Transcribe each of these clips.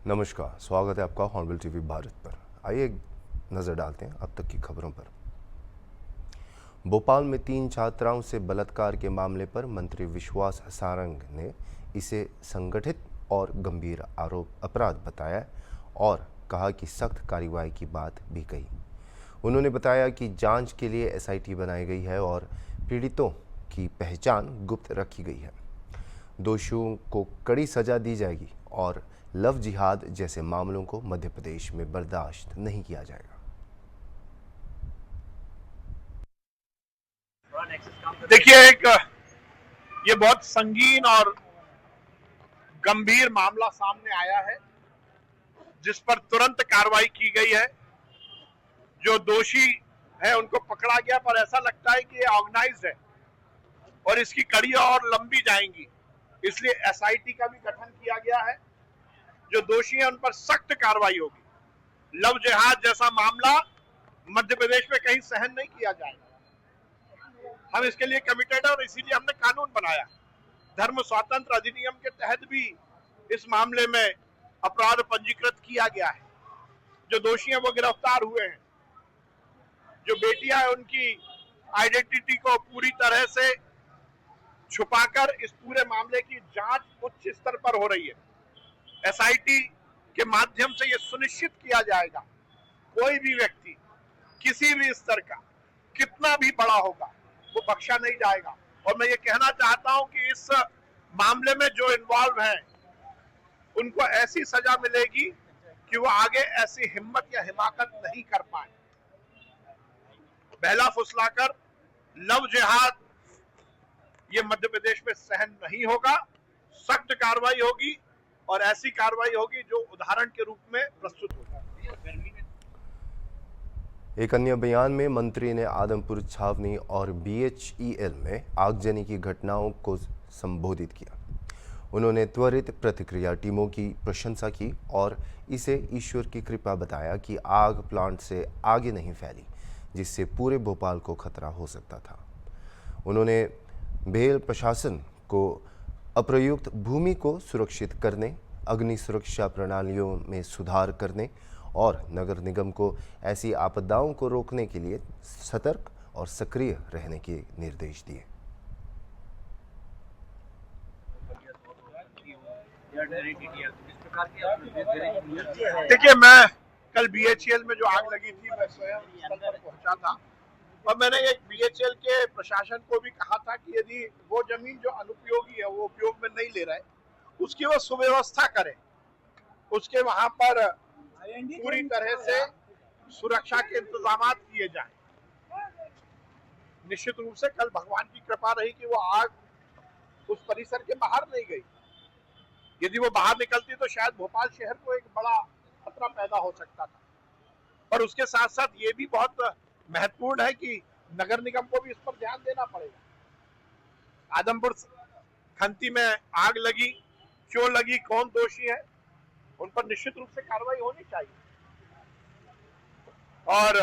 नमस्कार, स्वागत है आपका हॉर्नबिल टीवी भारत पर। आइए नज़र डालते हैं अब तक की खबरों पर। भोपाल में 3 छात्राओं से बलात्कार के मामले पर मंत्री विश्वास सारंग ने इसे संगठित और गंभीर अपराध बताया और कहा कि सख्त कार्रवाई की बात भी कही। उन्होंने बताया कि जांच के लिए एसआईटी बनाई गई है और पीड़ितों की पहचान गुप्त रखी गई है। दोषियों को कड़ी सजा दी जाएगी और लव जिहाद जैसे मामलों को मध्य प्रदेश में बर्दाश्त नहीं किया जाएगा। देखिए, ये बहुत संगीन और गंभीर मामला सामने आया है जिस पर तुरंत कार्रवाई की गई है। जो दोषी है उनको पकड़ा गया, पर ऐसा लगता है कि ये ऑर्गेनाइज्ड है और इसकी कड़ी और लंबी जाएंगी, इसलिए एसआईटी का भी गठन किया गया है। जो दोषी है उन पर सख्त कार्रवाई होगी। लव जिहाद जैसा मामला मध्य प्रदेश में कहीं सहन नहीं किया जाएगा। हम इसके लिए कमिटेड है और इसीलिए हमने कानून बनाया। धर्म स्वातंत्र अधिनियम के तहत भी इस मामले में अपराध पंजीकृत किया गया है। जो दोषी हैं वो गिरफ्तार हुए हैं। जो बेटियां हैं उनकी आइडेंटिटी को पूरी तरह से छुपाकर इस पूरे मामले की जांच उच्च स्तर पर हो रही है। एसआईटी के माध्यम से यह सुनिश्चित किया जाएगा कोई भी व्यक्ति किसी भी स्तर का कितना भी बड़ा होगा वो बख्शा नहीं जाएगा। और मैं ये कहना चाहता हूं कि इस मामले में जो इन्वॉल्व हैं उनको ऐसी सजा मिलेगी कि वो आगे ऐसी हिम्मत या हिमाकत नहीं कर पाए। बहला फुसलाकर लव जिहाद ये मध्य प्रदेश में सहन नहीं होगा। सख्त कार्रवाई होगी और ऐसी कार्रवाई होगी जो उदाहरण के रूप में प्रस्तुत होगा। एक अन्य बयान में मंत्री ने आदमपुर छावनी और बीएचईएल में आगजनी की घटनाओं को संबोधित किया। उन्होंने त्वरित प्रतिक्रिया टीमों की प्रशंसा की और इसे ईश्वर की कृपा बताया कि आग प्लांट से आगे नहीं फैली, जिससे पूरे भोपाल को खतरा हो सकता था। उन्होंने भेल प्रशासन को अप्रयुक्त भूमि को सुरक्षित करने, अग्नि सुरक्षा प्रणालियों में सुधार करने और नगर निगम को ऐसी आपदाओं को रोकने के लिए सतर्क और सक्रिय रहने के निर्देश दिए। देखिए, मैं कल बीएचईएल में जो आग लगी थी मैं स्वयं स्थल पर पहुंचा था और मैंने एक बीएचईएल के प्रशासन को भी कहा था कि यदि वो जमीन जो अनुपयोगी है वो उपयोग में नहीं ले रहा है उसकी वो सुव्यवस्था करें, उसके वहां पर पूरी तरह से सुरक्षा के इंतजाम किए जाएं। निश्चित रूप से कल भगवान की कृपा रही कि वो आग उस परिसर के बाहर नहीं गई। यदि वो बाहर निकलती तो शायद भोपाल शहर को एक बड़ा खतरा पैदा हो सकता था। और उसके साथ साथ ये भी बहुत महत्वपूर्ण है कि नगर निगम को भी इस पर ध्यान देना पड़ेगा। आदमपुर खंती में आग लगी, क्यों लगी, कौन दोषी है, उन पर निश्चित रूप से कार्रवाई होनी चाहिए और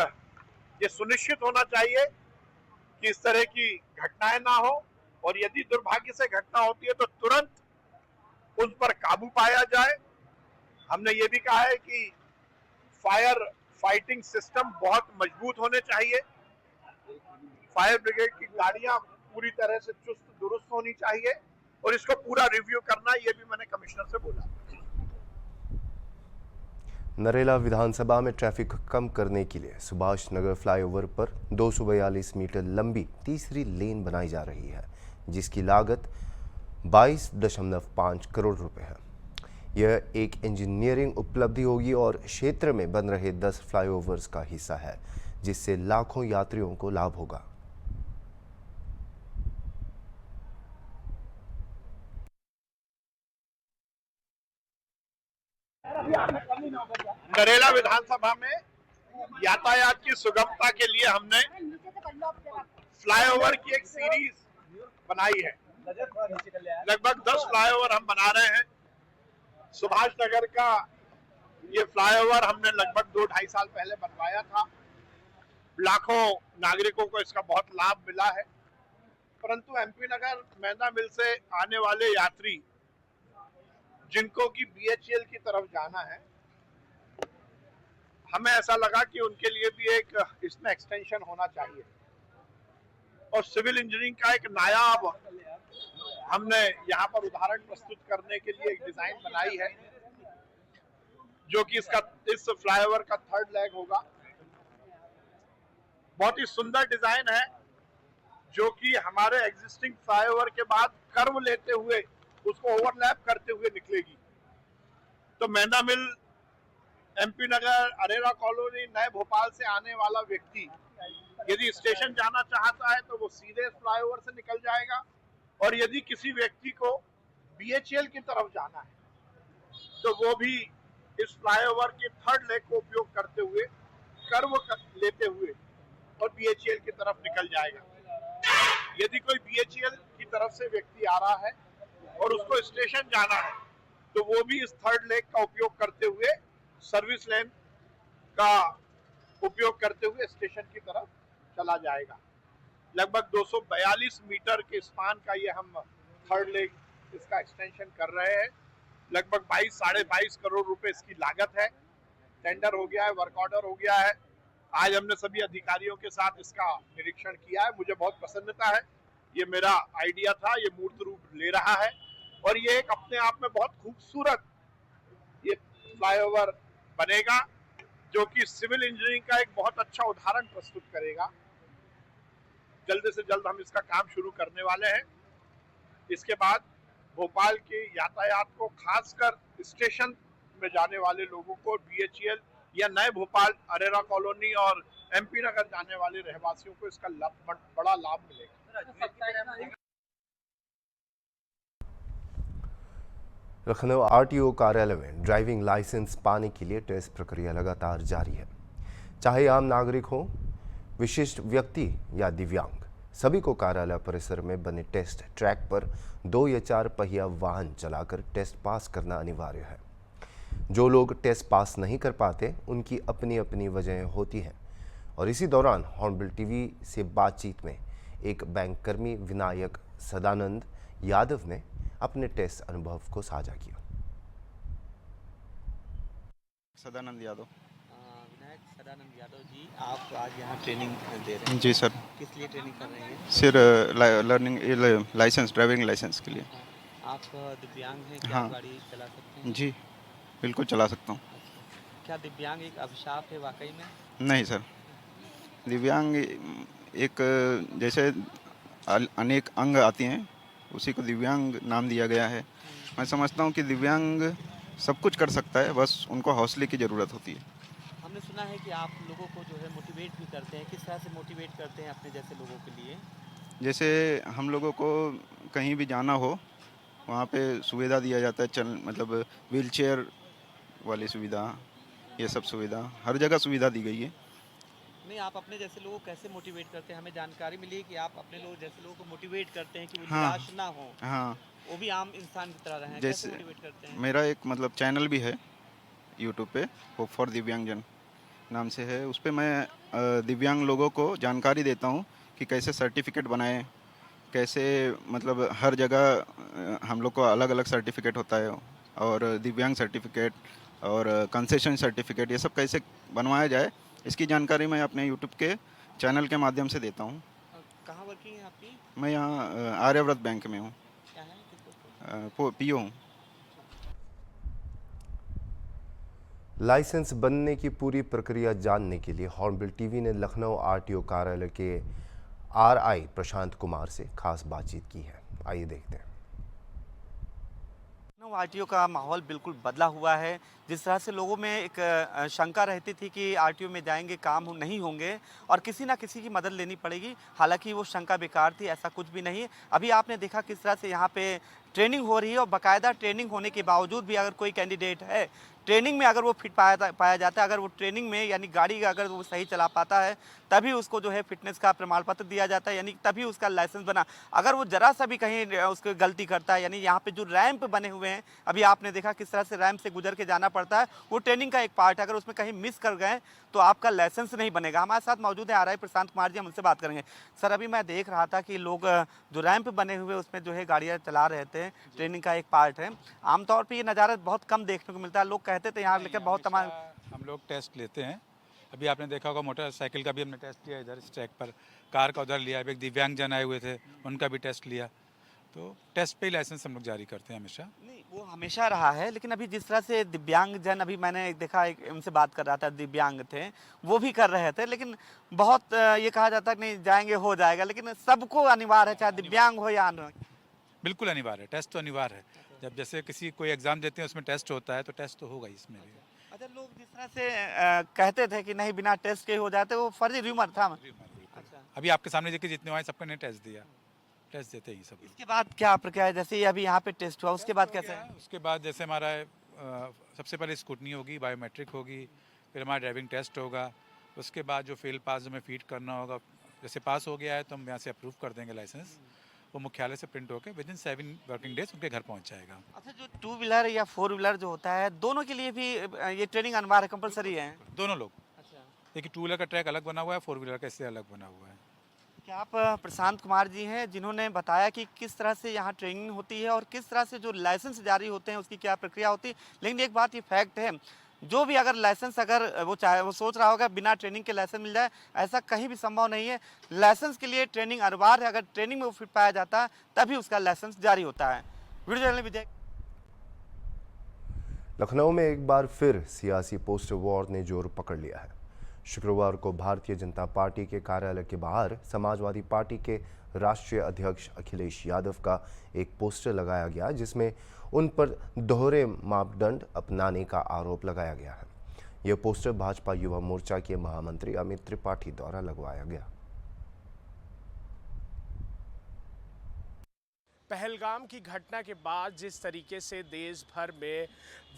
ये सुनिश्चित होना चाहिए कि इस तरह की घटनाएं ना हो और यदि दुर्भाग्य से घटना होती है तो तुरंत उन पर काबू पाया जाए। हमने ये भी कहा है कि फायर फाइटिंग सिस्टम बहुत मजबूत होने चाहिए। फायर ब्रिगेड की गाड़ियां पूरी तरह से चुस्त दुरुस्त होनी चाहिए और इसको पूरा रिव्यू करना, ये भी मैंने कमिश्नर से बोला। नरेला विधानसभा में ट्रैफिक कम करने के लिए सुभाष नगर फ्लाईओवर पर 242 मीटर लंबी तीसरी लेन बनाई जा रही है, जिसकी लागत 22.5 करोड़ रुपए है। यह एक इंजीनियरिंग उपलब्धि होगी और क्षेत्र में बन रहे 10 फ्लाईओवर्स का हिस्सा है, जिससे लाखों यात्रियों को लाभ होगा। नरेला विधानसभा में यातायात की सुगमता के लिए हमने फ्लाईओवर की एक सीरीज बनाई है। लगभग 10 फ्लाईओवर हम बना रहे हैं। सुभाष नगर का ये फ्लाईओवर हमने लगभग 2-2.5 साल पहले बनवाया था। लाखों नागरिकों को इसका बहुत लाभ मिला है, परंतु एमपी नगर मैदा मिल से आने वाले यात्री जिनको कि बीएचईएल की तरफ जाना है, हमें ऐसा लगा कि उनके लिए भी एक इसमें एक्सटेंशन होना चाहिए। और सिविल इंजीनियरिंग का एक नायाब हमने यहाँ पर उदाहरण प्रस्तुत करने के लिए एक डिजाइन बनाई है, जो कि इस फ्लाईओवर का थर्ड लेग होगा। बहुत ही सुंदर डिजाइन है, जो कि हमारे एग्जिस्टिंग फ्लाईओवर के बाद कर्व लेते हुए उसको ओवरलैप करते हुए निकलेगी। तो मैदा मिल, एमपी नगर, अरेरा कॉलोनी, नए भोपाल से आने वाला व्यक्ति यदि स्टेशन जाना चाहता है तो वो सीधे फ्लाईओवर से निकल जाएगा, और यदि किसी व्यक्ति को बीएचईएल की तरफ जाना है तो वो भी इस फ्लाईओवर के थर्ड लेग को उपयोग करते हुए कर्व लेते हुए और बीएचईएल की तरफ निकल जाएगा। यदि कोई बीएचईएल की तरफ से व्यक्ति आ रहा है और उसको स्टेशन जाना है तो वो भी इस थर्ड लेग का उपयोग करते हुए, सर्विस लेन का उपयोग करते हुए स्टेशन की तरफ चला जाएगा। लगभग 242 मीटर के स्पान का ये हम थर्ड लेग इसका एक्सटेंशन कर रहे हैं। लगभग 22-22.5 करोड़ रुपए इसकी लागत है। टेंडर हो गया है, वर्क ऑर्डर हो गया है। आज हमने सभी अधिकारियों के साथ इसका निरीक्षण किया है। मुझे बहुत प्रसन्नता है, ये मेरा आइडिया था, ये मूर्त रूप ले रहा है और ये एक अपने आप में बहुत खूबसूरत ये फ्लाईओवर बनेगा, जो कि सिविल इंजीनियरिंग का एक बहुत अच्छा उदाहरण प्रस्तुत करेगा। जल्द से जल्द हम इसका काम शुरू करने वाले हैं। इसके बाद भोपाल के यातायात को, खासकर स्टेशन में जाने वाले लोगों को, बीएचईएल या नए भोपाल, अरेरा कॉलोनी और एमपी नगर जाने वाले रहवासियों को इसका बड़ा लाभ मिलेगा। लखनऊ आरटीओ कार्यालय में ड्राइविंग लाइसेंस पाने के लिए टेस्ट प्रक्रिया लगातार जारी है। चाहे आम नागरिक हो, विशिष्ट व्यक्ति या दिव्यांग, सभी को कार्यालय परिसर में बने टेस्ट ट्रैक पर 2 या 4 पहिया वाहन चलाकर टेस्ट पास करना अनिवार्य है। जो लोग टेस्ट पास नहीं कर पाते उनकी अपनी अपनी वजहें होती हैं। और इसी दौरान हॉर्नबिल टीवी से बातचीत में एक बैंककर्मी विनायक सदानंद यादव ने अपने टेस्ट अनुभव को साझा किया। सदानंद यादव। विनायक सदानंद यादव जी, आप आज यहाँ ट्रेनिंग दे रहे हैं। जी सर। किस लिए ट्रेनिंग कर रहे हैं? Sir learning license, driving license के लिए। आप दिव्यांग हैं, क्या हाँ। गाड़ी चला सकते हैं? जी बिल्कुल चला सकता हूँ। क्या दिव्यांग एक अभिशाप है वाकई में? नहीं सर, दिव्यांग एक जैसे अनेक अंग आती हैं, उसी को दिव्यांग नाम दिया गया है। मैं समझता हूँ कि दिव्यांग सब कुछ कर सकता है, बस उनको हौसले की ज़रूरत होती है। हमने सुना है कि आप लोगों को जो है मोटिवेट भी करते हैं। किस तरह से मोटिवेट करते हैं अपने जैसे लोगों के लिए? जैसे हम लोगों को कहीं भी जाना हो, वहाँ पे सुविधा दिया जाता है, मतलब व्हील चेयर वाली सुविधा, ये सब सुविधा हर जगह सुविधा दी गई है। नहीं, आप अपने जैसे लोगों को कैसे मोटिवेट करते हैं? हमें जानकारी मिली है कि आप अपने लोग जैसे लोगों को मोटिवेट करते हैं कि वो हाँ। निराश ना हो, हाँ, वो भी आम इंसान की तरह रहें। जैसे कैसे मोटिवेट करते हैं? मेरा एक मतलब चैनल भी है यूट्यूब पे, होप फॉर दिव्यांगजन नाम से है। उस पे मैं दिव्यांग लोगों को जानकारी देता हूँ कि कैसे सर्टिफिकेट बनाएं, कैसे मतलब हर जगह हम लोग को अलग अलग सर्टिफिकेट होता है, और दिव्यांग सर्टिफिकेट और कंसेशन सर्टिफिकेट, ये सब कैसे बनवाया जाए, इसकी जानकारी मैं अपने यूट्यूब के चैनल के माध्यम से देता हूँ। कहाँ वर्किंग है आपकी? मैं यहाँ आर्यव्रत बैंक में हूँ, क्या है? किस पोस्ट पे? पीओ हूँ। लाइसेंस बनने की पूरी प्रक्रिया जानने के लिए हॉर्नबिल टीवी ने लखनऊ आरटीओ कार्यालय के आरआई प्रशांत कुमार से खास बातचीत की है। आइए देखते हैं। लखनऊ आरटीओ का माहौल बिल्कुल बदला हुआ है। जिस तरह से लोगों में एक शंका रहती थी कि आरटीओ में जाएंगे काम नहीं होंगे और किसी ना किसी की मदद लेनी पड़ेगी, हालांकि वो शंका बेकार थी, ऐसा कुछ भी नहीं है। अभी आपने देखा किस तरह से यहाँ पे ट्रेनिंग हो रही है और बाकायदा ट्रेनिंग होने के बावजूद भी अगर कोई कैंडिडेट है, ट्रेनिंग में अगर वो फिट पाया जाता है, अगर वो ट्रेनिंग में यानी गाड़ी अगर वो सही चला पाता है, तभी उसको जो है फिटनेस का प्रमाण पत्र दिया जाता है, यानी तभी उसका लाइसेंस बना। अगर वो जरा सा भी कहीं उसको गलती करता है, यानी यहाँ पे जो रैंप बने हुए हैं, अभी आपने देखा किस तरह से रैंप से गुजर के जाना पड़ता है, वो ट्रेनिंग का एक पार्ट है। अगर उसमें कहीं मिस कर गए तो आपका लाइसेंस नहीं बनेगा। हमारे साथ मौजूद है आरआई प्रशांत कुमार जी, हम उनसे बात करेंगे। सर, अभी मैं देख रहा था कि लोग जो रैंप बने हुए उसमें जो है गाड़ियाँ चला रहे थे, हैं, ट्रेनिंग का एक पार्ट है। आमतौर पे ये नज़ारा बहुत कम देखने को मिलता है। लोग कहते थे यहाँ लेकर बहुत तमाम हम लोग टेस्ट लेते हैं। अभी आपने देखा होगा मोटरसाइकिल का भी हमने टेस्ट लिया इधर इस ट्रैक पर, कार का उधर लिया, अभी एक दिव्यांगजन आए हुए थे उनका भी टेस्ट लिया। तो टेस्ट पे ही लाइसेंस हम लोग जारी करते हैं हमेशा। नहीं, वो हमेशा रहा है, लेकिन अभी जिस तरह से दिव्यांगजन, अभी मैंने एक देखा, एक उनसे बात कर रहा था, दिव्यांग थे, वो भी कर रहे थे, लेकिन बहुत ये कहा जाता है कि नहीं जाएंगे हो जाएगा, लेकिन सबको अनिवार्य है, चाहे दिव्यांग हो या अन्य। बिल्कुल अनिवार्य है, टेस्ट तो अनिवार्य है। जब जैसे किसी कोई एग्ज़ाम देते हैं उसमें टेस्ट होता है, तो टेस्ट तो होगा ही इसमें भी। अच्छा, लोग जिस तरह से कहते थे कि नहीं बिना टेस्ट के हो जाते, वो फर्जी र्यूमर था। अच्छा, अभी आपके सामने देखिए जितने आए सबको ने टेस्ट दिया, टेस्ट देते ही सब। इसके बाद क्या प्रक्रिया है? जैसे ये अभी यहाँ पे टेस्ट हुआ, उसके बाद कैसे है? उसके बाद जैसे हमारा सबसे पहले स्कूटनी होगी, बायोमेट्रिक होगी, फिर हमारा ड्राइविंग टेस्ट होगा। उसके बाद जो फेल पास हमें फीड करना होगा, जैसे पास हो गया है तो हम यहाँ से अप्रूव कर देंगे लाइसेंस। वो मुख्यालय से प्रिंट होकर विदिन 7 वर्किंग डेज उनके घर पहुँच जाएगा। अच्छा, जो 2 व्हीलर या 4 व्हीलर जो होता है, दोनों के लिए भी ये ट्रेनिंग अनिवार्य कंपलसरी है? दोनों लोग। अच्छा, देखिए 2 व्हीलर का ट्रैक अलग बना हुआ है, 4 व्हीलर का इससे अलग बना हुआ है। क्या आप प्रशांत कुमार जी हैं, जिन्होंने बताया कि किस तरह से यहाँ ट्रेनिंग होती है और किस तरह से जो लाइसेंस जारी होते हैं उसकी क्या प्रक्रिया होती है। लेकिन एक बात ये फैक्ट है, जो भी अगर लाइसेंस, अगर वो चाहे, वो सोच रहा होगा बिना ट्रेनिंग के लाइसेंस मिल जाए, ऐसा कहीं भी संभव नहीं है। लाइसेंस के लिए ट्रेनिंग अनिवार्य है, अगर ट्रेनिंग में वो फिट पाया जाता है तभी उसका लाइसेंस जारी होता है। वीडियो जर्नलिस्ट विजय। लखनऊ में एक बार फिर सियासी पोस्टर वॉर ने जोर पकड़ लिया है। शुक्रवार को भारतीय जनता पार्टी के कार्यालय के बाहर समाजवादी पार्टी के राष्ट्रीय अध्यक्ष अखिलेश यादव का एक पोस्टर लगाया गया, जिसमें उन पर दोहरे मापदंड अपनाने का आरोप लगाया गया है। यह पोस्टर भाजपा युवा मोर्चा के महामंत्री अमित त्रिपाठी द्वारा लगवाया गया। पहलगाम की घटना के बाद जिस तरीके से देश भर में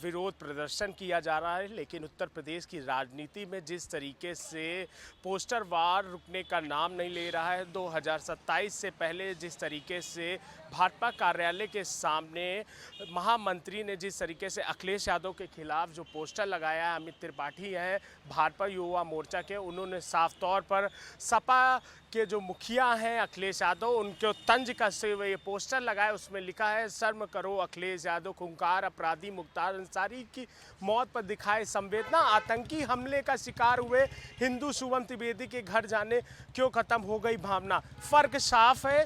विरोध प्रदर्शन किया जा रहा है, लेकिन उत्तर प्रदेश की राजनीति में जिस तरीके से पोस्टर वार रुकने का नाम नहीं ले रहा है, 2027 से पहले जिस तरीके से भाजपा कार्यालय के सामने महामंत्री ने जिस तरीके से अखिलेश यादव के खिलाफ जो पोस्टर लगाया है, अमित त्रिपाठी हैं भाजपा युवा मोर्चा के, उन्होंने साफ तौर पर सपा के जो मुखिया हैं अखिलेश यादव, उनको तंज कसते हुए ये पोस्टर लगाया। उसमें लिखा है, शर्म करो अखिलेश यादव, खूंखार अपराधी मुख्तार अंसारी की मौत पर दिखाए संवेदना, आतंकी हमले का शिकार हुए हिंदू शुभम त्रिवेदी के घर जाने क्यों खत्म हो गई भावना। फर्क साफ है,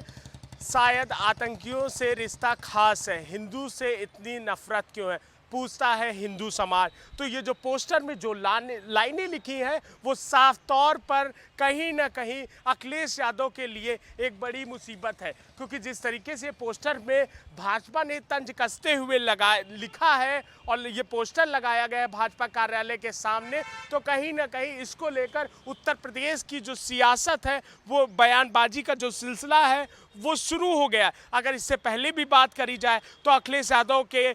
शायद आतंकियों से रिश्ता खास है, हिंदू से इतनी नफरत क्यों है, पूछता है हिंदू समाज। तो ये जो पोस्टर में जो लाइनें लिखी हैं वो साफ तौर पर कहीं ना कहीं अखिलेश यादव के लिए एक बड़ी मुसीबत है, क्योंकि जिस तरीके से पोस्टर में भाजपा ने तंज कसते हुए लिखा है और ये पोस्टर लगाया गया है भाजपा कार्यालय के सामने, तो कहीं ना कहीं इसको लेकर उत्तर प्रदेश की जो सियासत है, वो बयानबाजी का जो सिलसिला है वो शुरू हो गया। अगर इससे पहले भी बात करी जाए तो अखिलेश यादव के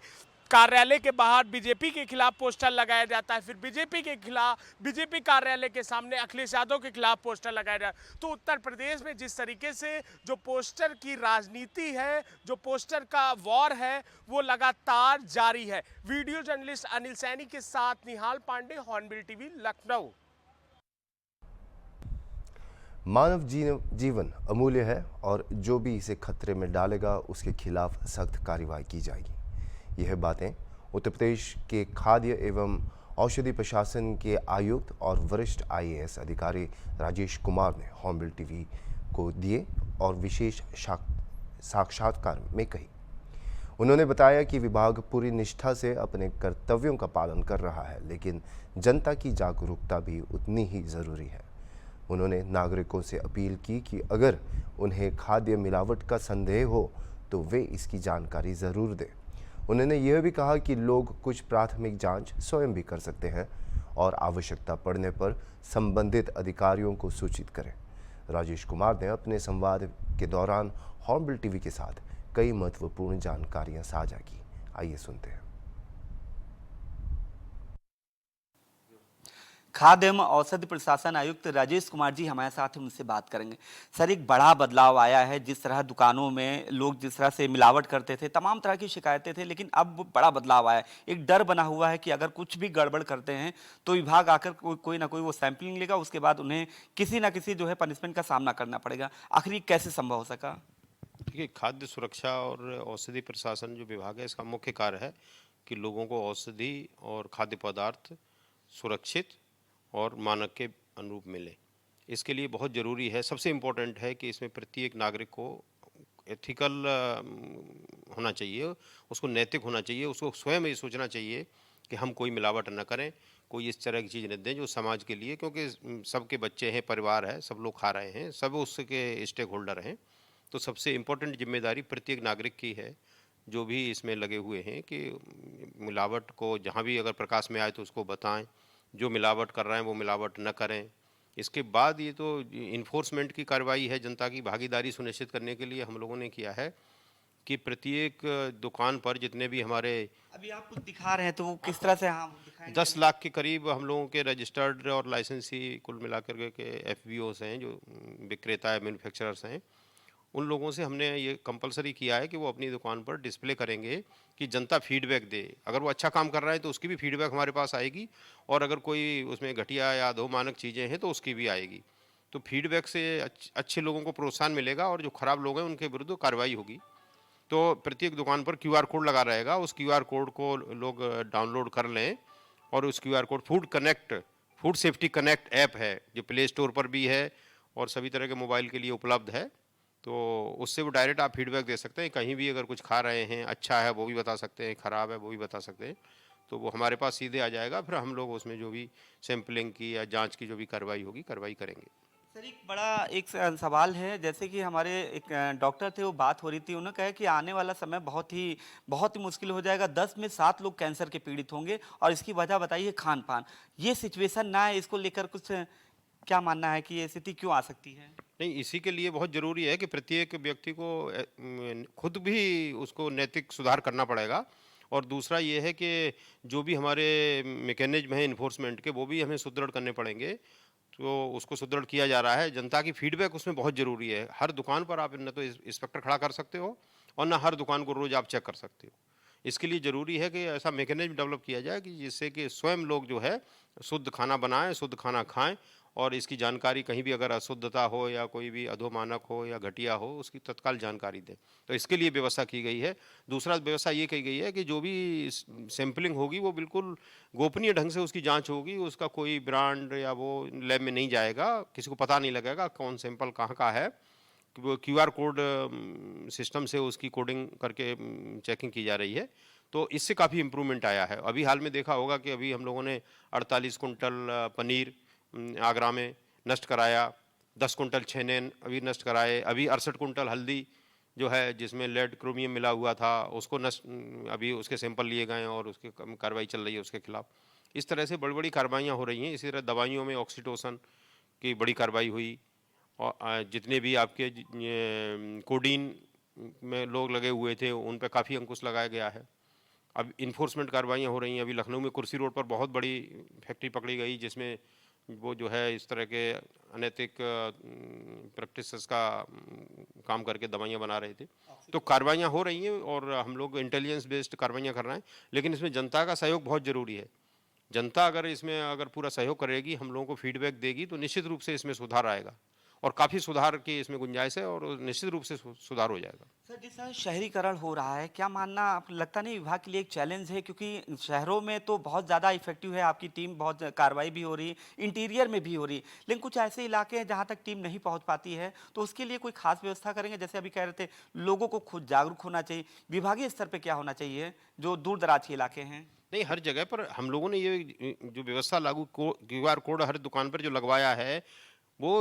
कार्यालय के बाहर बीजेपी के खिलाफ पोस्टर लगाया जाता है, फिर बीजेपी कार्यालय के सामने अखिलेश यादव के खिलाफ पोस्टर लगाया जाता है। तो उत्तर प्रदेश में जिस तरीके से जो पोस्टर की राजनीति है, जो पोस्टर का वॉर है, वो लगातार जारी है। वीडियो जर्नलिस्ट अनिल सैनी के साथ निहाल पांडे, हॉर्नबिल टीवी, लखनऊ। मानव जीवन अमूल्य है और जो भी इसे खतरे में डालेगा उसके खिलाफ सख्त कार्रवाई की जाएगी। यह बातें उत्तर प्रदेश के खाद्य एवं औषधि प्रशासन के आयुक्त और वरिष्ठ IAS अधिकारी राजेश कुमार ने हॉर्नबिल टीवी को दिए और विशेष साक्षात्कार में कही। उन्होंने बताया कि विभाग पूरी निष्ठा से अपने कर्तव्यों का पालन कर रहा है, लेकिन जनता की जागरूकता भी उतनी ही ज़रूरी है। उन्होंने नागरिकों से अपील की कि अगर उन्हें खाद्य मिलावट का संदेह हो तो वे इसकी जानकारी ज़रूर दें। उन्होंने यह भी कहा कि लोग कुछ प्राथमिक जांच स्वयं भी कर सकते हैं और आवश्यकता पड़ने पर संबंधित अधिकारियों को सूचित करें। राजेश कुमार ने अपने संवाद के दौरान हॉर्नबिल टीवी के साथ कई महत्वपूर्ण जानकारियां साझा की। आइए सुनते हैं। खाद्य एवं औषधि प्रशासन आयुक्त राजेश कुमार जी हमारे साथ हैं, उनसे बात करेंगे। सर, एक बड़ा बदलाव आया है, जिस तरह दुकानों में लोग जिस तरह से मिलावट करते थे, तमाम तरह की शिकायतें थी, लेकिन अब बड़ा बदलाव आया है। एक डर बना हुआ है कि अगर कुछ भी गड़बड़ करते हैं तो विभाग आकर कोई ना कोई वो सैंपलिंग लेगा, उसके बाद उन्हें किसी ना किसी जो है पनिशमेंट का सामना करना पड़ेगा। आखिर कैसे संभव हो सका? देखिए, खाद्य सुरक्षा और औषधि प्रशासन जो विभाग है, इसका मुख्य कार्य है कि लोगों को औषधि और खाद्य पदार्थ सुरक्षित और मानक के अनुरूप मिले। इसके लिए बहुत ज़रूरी है, सबसे इम्पोर्टेंट है कि इसमें प्रत्येक नागरिक को एथिकल होना चाहिए, उसको नैतिक होना चाहिए, उसको स्वयं ये सोचना चाहिए कि हम कोई मिलावट न करें, कोई इस तरह की चीज़ न दें जो समाज के लिए, क्योंकि सबके बच्चे हैं, परिवार है, सब लोग खा रहे हैं, सब उसके स्टेक होल्डर हैं। तो सबसे इम्पोर्टेंट जिम्मेदारी प्रत्येक नागरिक की है, जो भी इसमें लगे हुए हैं, कि मिलावट को जहाँ भी अगर प्रकाश में आए तो उसको बताएं, जो मिलावट कर रहे हैं वो मिलावट न करें। इसके बाद ये तो इन्फोर्समेंट की कार्रवाई है, जनता की भागीदारी सुनिश्चित करने के लिए हम लोगों ने किया है कि प्रत्येक दुकान पर जितने भी हमारे अभी आप कुछ दिखा रहे हैं तो वो किस तरह से हम दिखाएंगे? 10 लाख के करीब हम लोगों के रजिस्टर्ड और लाइसेंसी कुल मिलाकर के एफबीओस हैं, जो विक्रेता है, मैन्युफैक्चरर्स हैं। उन लोगों से हमने ये कंपलसरी किया है कि वो अपनी दुकान पर डिस्प्ले करेंगे कि जनता फीडबैक दे। अगर वो अच्छा काम कर रहा है तो उसकी भी फीडबैक हमारे पास आएगी, और अगर कोई उसमें घटिया या अधोमानक चीज़ें हैं तो उसकी भी आएगी। तो फीडबैक से अच्छे लोगों को प्रोत्साहन मिलेगा, और जो खराब लोग हैं उनके विरुद्ध कार्रवाई होगी। तो प्रत्येक दुकान पर क्यूआर कोड लगा रहेगा, उस क्यूआर कोड को लोग डाउनलोड कर लें, और उस QR code food safety connect app है, जो प्ले स्टोर पर भी है और सभी तरह के मोबाइल के लिए उपलब्ध है। तो उससे वो डायरेक्ट आप फीडबैक दे सकते हैं, कहीं भी अगर कुछ खा रहे हैं, अच्छा है वो भी बता सकते हैं, ख़राब है वो भी बता सकते हैं। तो वो हमारे पास सीधे आ जाएगा, फिर हम लोग उसमें जो भी सैंपलिंग की या जांच की जो भी कार्रवाई होगी, कार्रवाई करेंगे। सर एक बड़ा एक सवाल है, जैसे कि हमारे एक डॉक्टर थे, वो बात हो रही थी, उन्होंने कहा कि आने वाला समय बहुत ही मुश्किल हो जाएगा, 10 में 7 लोग कैंसर के पीड़ित होंगे, और इसकी वजह बताइए खान पान। ये सिचुएशन ना है, इसको लेकर कुछ क्या मानना है कि ये स्थिति क्यों आ सकती है? नहीं, इसी के लिए बहुत ज़रूरी है कि प्रत्येक व्यक्ति को खुद भी उसको नैतिक सुधार करना पड़ेगा, और दूसरा ये है कि जो भी हमारे मैकेनिज्म हैं इन्फोर्समेंट के, वो भी हमें सुदृढ़ करने पड़ेंगे। तो उसको सुदृढ़ किया जा रहा है। जनता की फीडबैक उसमें बहुत ज़रूरी है। हर दुकान पर आप न तो इंस्पेक्टर खड़ा कर सकते हो, और ना हर दुकान को रोज़ आप चेक कर सकते हो। इसके लिए ज़रूरी है कि ऐसा मैकेनिज्म डेवलप किया जाए कि जिससे कि स्वयं लोग जो है शुद्ध खाना बनाएं, शुद्ध खाना खाएं, और इसकी जानकारी कहीं भी अगर अशुद्धता हो या कोई भी अधोमानक हो या घटिया हो, उसकी तत्काल जानकारी दें। तो इसके लिए व्यवस्था की गई है। दूसरा व्यवस्था ये की गई है कि जो भी सैंपलिंग होगी वो बिल्कुल गोपनीय ढंग से उसकी जांच होगी, उसका कोई ब्रांड या वो लैब में नहीं जाएगा, किसी को पता नहीं लगेगा कौन सैंपल कहाँ का है। वो क्यूआर कोड सिस्टम से उसकी कोडिंग करके चेकिंग की जा रही है। तो इससे काफ़ी इम्प्रूवमेंट आया है। अभी हाल में देखा होगा कि अभी हम लोगों ने 48 कुंटल पनीर आगरा में नष्ट कराया, 10 कुंटल छेने अभी नष्ट कराए, अभी 68 कुंटल हल्दी जो है जिसमें लेड क्रोमियम मिला हुआ था, उसको नष्ट अभी उसके सैंपल लिए गए और उसकी कार्रवाई चल रही है उसके खिलाफ। इस तरह से बड़ी बड़ी कार्रवाइयाँ हो रही हैं। इसी तरह दवाइयों में ऑक्सीटोसन की बड़ी कार्रवाई हुई, और जितने भी आपके कोडीन में लोग लगे हुए थे उन पर काफ़ी अंकुश लगाया गया है। अब इन्फोर्समेंट कार्रवाइयाँ हो रही हैं। अभी लखनऊ में कुर्सी रोड पर बहुत बड़ी फैक्ट्री पकड़ी गई, जिसमें वो जो है इस तरह के अनैतिक प्रैक्टिसेस का काम करके दवाइयाँ बना रहे थे। तो कार्रवाइयाँ हो रही हैं, और हम लोग इंटेलिजेंस बेस्ड कार्रवाइयाँ कर रहे हैं, लेकिन इसमें जनता का सहयोग बहुत ज़रूरी है। जनता अगर पूरा सहयोग करेगी, हम लोगों को फीडबैक देगी, तो निश्चित रूप से इसमें सुधार आएगा, और काफ़ी सुधार की इसमें गुंजाइश है, और निश्चित रूप से सुधार हो जाएगा। सर जिस तरह शहरीकरण हो रहा है, क्या मानना आप लगता नहीं विभाग के लिए एक चैलेंज है, क्योंकि शहरों में तो बहुत ज़्यादा इफेक्टिव है, आपकी टीम बहुत कार्रवाई भी हो रही, इंटीरियर में भी हो रही, लेकिन कुछ ऐसे इलाके हैं जहाँ तक टीम नहीं पहुँच पाती है, तो उसके लिए कोई खास व्यवस्था करेंगे? जैसे अभी कह रहे थे, लोगों को खुद जागरूक होना चाहिए, विभागीय स्तर पर क्या होना चाहिए जो दूर दराज के इलाके हैं? नहीं, हर जगह पर हम लोगों ने ये जो व्यवस्था लागू क्यूआर कोड हर दुकान पर जो लगवाया है, वो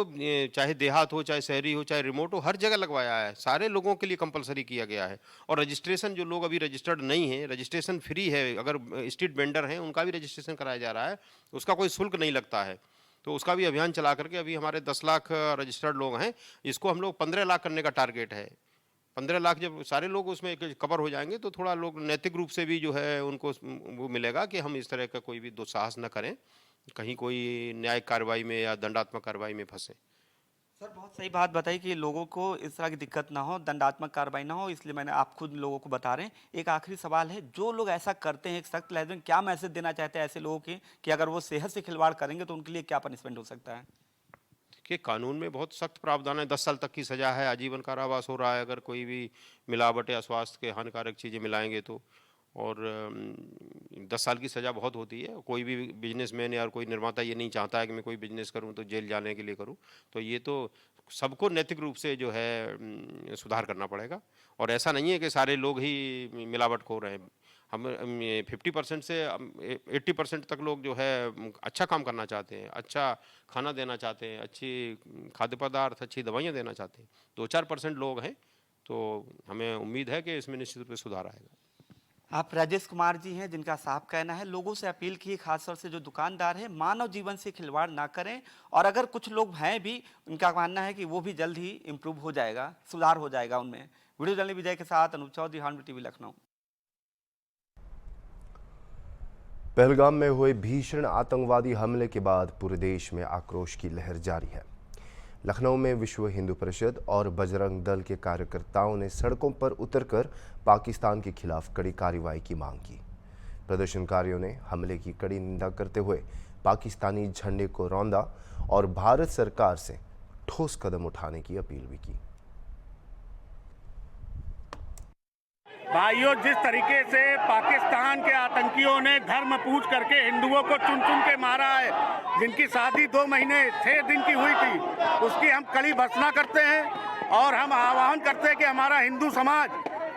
चाहे देहात हो, चाहे शहरी हो, चाहे रिमोट हो, हर जगह लगवाया है। सारे लोगों के लिए कंपलसरी किया गया है। और रजिस्ट्रेशन जो लोग अभी रजिस्टर्ड नहीं हैं, रजिस्ट्रेशन फ्री है। अगर स्ट्रीट वेंडर हैं उनका भी रजिस्ट्रेशन कराया जा रहा है, उसका कोई शुल्क नहीं लगता है। तो उसका भी अभियान चला करके अभी हमारे 10 लाख रजिस्टर्ड लोग हैं। इसको हम लोग 15 लाख करने का टारगेट है। 15 लाख जब सारे लोग उसमें कवर हो जाएंगे, तो थोड़ा लोग नैतिक रूप से भी जो है उनको वो मिलेगा कि हम इस तरह का कोई भी दुस्साहस न करें, कहीं कोई न्यायिक कार्रवाई में या दंडात्मक कार्रवाई में फंसे। सर बहुत सही बात बताई कि लोगों को इस तरह की दिक्कत ना हो, दंडात्मक कार्रवाई ना हो, इसलिए मैंने आप खुद लोगों को बता रहे हैं। एक आखिरी सवाल है, जो लोग ऐसा करते हैं, एक सख्त लहजे में क्या मैसेज देना चाहते हैं ऐसे लोगों के, कि अगर वो सेहत से खिलवाड़ करेंगे तो उनके लिए क्या पनिशमेंट हो सकता है? कि कानून में बहुत सख्त प्रावधान है। 10 साल तक की सज़ा है, आजीवन कारावास हो रहा है अगर कोई भी मिलावट या स्वास्थ्य के हानिकारक चीज़ें मिलाएंगे तो, और 10 साल की सज़ा बहुत होती है। कोई भी बिजनेसमैन या कोई निर्माता ये नहीं चाहता है कि मैं कोई बिजनेस करूं तो जेल जाने के लिए करूं। तो ये तो सबको नैतिक रूप से जो है सुधार करना पड़ेगा, और ऐसा नहीं है कि सारे लोग ही मिलावटखोर हैं। हम 50% से 80% तक लोग जो है अच्छा काम करना चाहते हैं, अच्छा खाना देना चाहते हैं, अच्छी खाद्य पदार्थ, अच्छी दवाइयाँ देना चाहते हैं। 2-4% लोग हैं, तो हमें उम्मीद है कि इसमें निश्चित रूप से सुधार आएगा। आप राजेश कुमार जी हैं, जिनका साफ कहना है, लोगों से अपील की, खासतौर से जो दुकानदार हैं, मानव जीवन से खिलवाड़ ना करें, और अगर कुछ लोग हैं भी, उनका मानना है कि वो भी जल्द ही इम्प्रूव हो जाएगा, सुधार हो जाएगा उनमें। वीडियो जर्नलिस्ट विजय के साथ अनूप चौधरी, हॉर्नबिल टीवी, लखनऊ। पहलगाम में हुए भीषण आतंकवादी हमले के बाद पूरे देश में आक्रोश की लहर जारी है। लखनऊ में विश्व हिंदू परिषद और बजरंग दल के कार्यकर्ताओं ने सड़कों पर उतरकर पाकिस्तान के खिलाफ कड़ी कार्रवाई की मांग की। प्रदर्शनकारियों ने हमले की कड़ी निंदा करते हुए पाकिस्तानी झंडे को रौंदा और भारत सरकार से ठोस कदम उठाने की अपील भी की। भाइयों, जिस तरीके से पाकिस्तान के आतंकियों ने धर्म पूछ करके हिंदुओं को चुन चुन के मारा है, जिनकी शादी 2 महीने 6 दिन की हुई थी, उसकी हम कड़ी भर्त्सना करते हैं और हम आह्वान करते हैं कि हमारा हिंदू समाज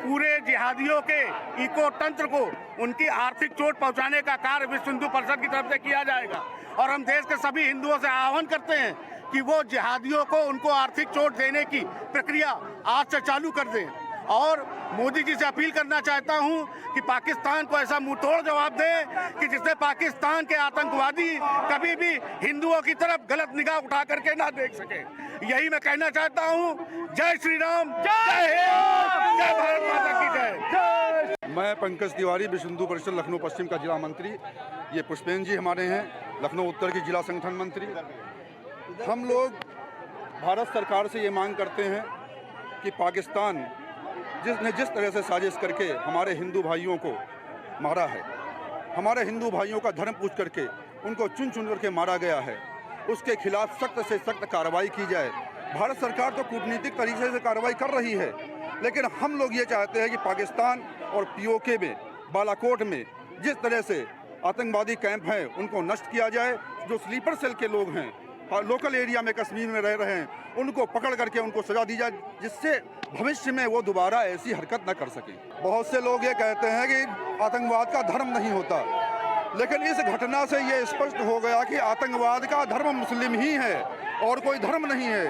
पूरे जिहादियों के इको तंत्र को उनकी आर्थिक चोट पहुंचाने का कार्य विश्व हिंदू परिषद की तरफ से किया जाएगा। और हम देश के सभी हिंदुओं से आह्वान करते हैं कि वो जिहादियों को उनको आर्थिक चोट देने की प्रक्रिया आज से चालू कर दें। और मोदी जी से अपील करना चाहता हूं कि पाकिस्तान को ऐसा मुंहतोड़ जवाब दे कि जिससे पाकिस्तान के आतंकवादी कभी भी हिंदुओं की तरफ गलत निगाह उठा करके ना देख सके। यही मैं कहना चाहता हूं। जय श्री राम, जय हिंद, जय भारत माता की जय। मैं पंकज तिवारी, विश्व हिंदू परिषद लखनऊ पश्चिम का जिला मंत्री। ये पुष्पेन जी हमारे हैं, लखनऊ उत्तर के जिला संगठन मंत्री। हम लोग भारत सरकार से ये मांग करते हैं कि पाकिस्तान जिसने जिस तरह से साजिश करके हमारे हिंदू भाइयों को मारा है, हमारे हिंदू भाइयों का धर्म पूछ करके उनको चुन चुन करके मारा गया है, उसके खिलाफ सख्त से सख्त कार्रवाई की जाए। भारत सरकार तो कूटनीतिक तरीके से कार्रवाई कर रही है, लेकिन हम लोग ये चाहते हैं कि पाकिस्तान और पीओके में, बालाकोट में जिस तरह से आतंकवादी कैंप हैं उनको नष्ट किया जाए। जो स्लीपर सेल के लोग हैं, लोकल एरिया में कश्मीर में रह रहे हैं, उनको पकड़ करके उनको सजा दी जाए, जिससे भविष्य में वो दोबारा ऐसी हरकत न कर सके। बहुत से लोग ये कहते हैं कि आतंकवाद का धर्म नहीं होता, लेकिन इस घटना से ये स्पष्ट हो गया कि आतंकवाद का धर्म मुस्लिम ही है और कोई धर्म नहीं है।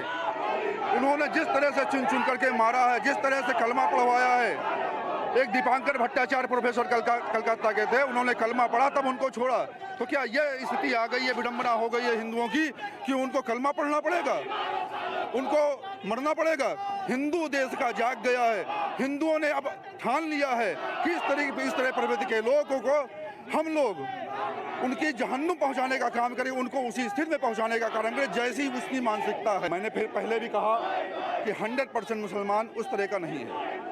उन्होंने जिस तरह से चुन चुन करके मारा है, जिस तरह से कलमा पढ़वाया है। एक दीपांकर भट्टाचार्य प्रोफेसर कलकत्ता के थे, उन्होंने कलमा पढ़ा तब उनको छोड़ा। तो क्या ये स्थिति आ गई है, विडंबना हो गई है हिंदुओं की कि उनको कलमा पढ़ना पड़ेगा, उनको मरना पड़ेगा? हिंदू देश का जाग गया है। हिंदुओं ने अब ठान लिया है कि इस तरह प्रवृत्ति के लोगों को हम लोग उनकी जहन्नुम पहुंचाने का काम करें, उनको उसी स्थिति में पहुंचाने का काम करें जैसी उसकी मानसिकता है। मैंने फिर पहले भी कहा कि 100% मुसलमान उस तरह का नहीं है।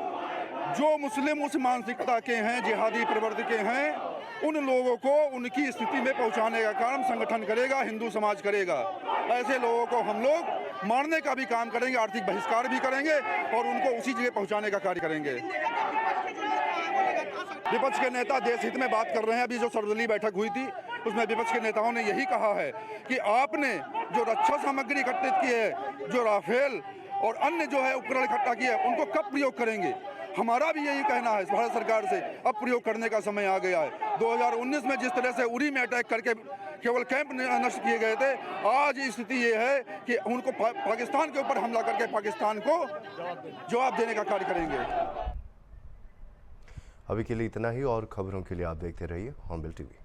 जो मुस्लिम उस मानसिकता के हैं, जिहादी प्रवृत्ति के हैं, उन लोगों को उनकी स्थिति में पहुंचाने का काम संगठन करेगा, हिंदू समाज करेगा। ऐसे लोगों को हम लोग मारने का भी काम करेंगे, आर्थिक बहिष्कार भी करेंगे और उनको उसी जगह पहुंचाने का कार्य करेंगे। विपक्ष के नेता देश हित में बात कर रहे हैं। अभी जो सर्वदलीय बैठक हुई थी उसमें विपक्ष के नेताओं ने यही कहा है कि आपने जो रक्षा सामग्री एकत्रित की है, जो राफेल और अन्य जो है उपकरण इकट्ठा किए, उनको कब प्रयोग करेंगे? हमारा भी यही कहना है भारत सरकार से, अब प्रयोग करने का समय आ गया है। 2019 में जिस तरह से उरी में अटैक करके केवल कैंप नष्ट किए गए थे, आज स्थिति ये है कि उनको पाकिस्तान के ऊपर हमला करके पाकिस्तान को जवाब देने का कार्य करेंगे। अभी के लिए इतना ही, और खबरों के लिए आप देखते रहिए हॉर्नबिल टीवी।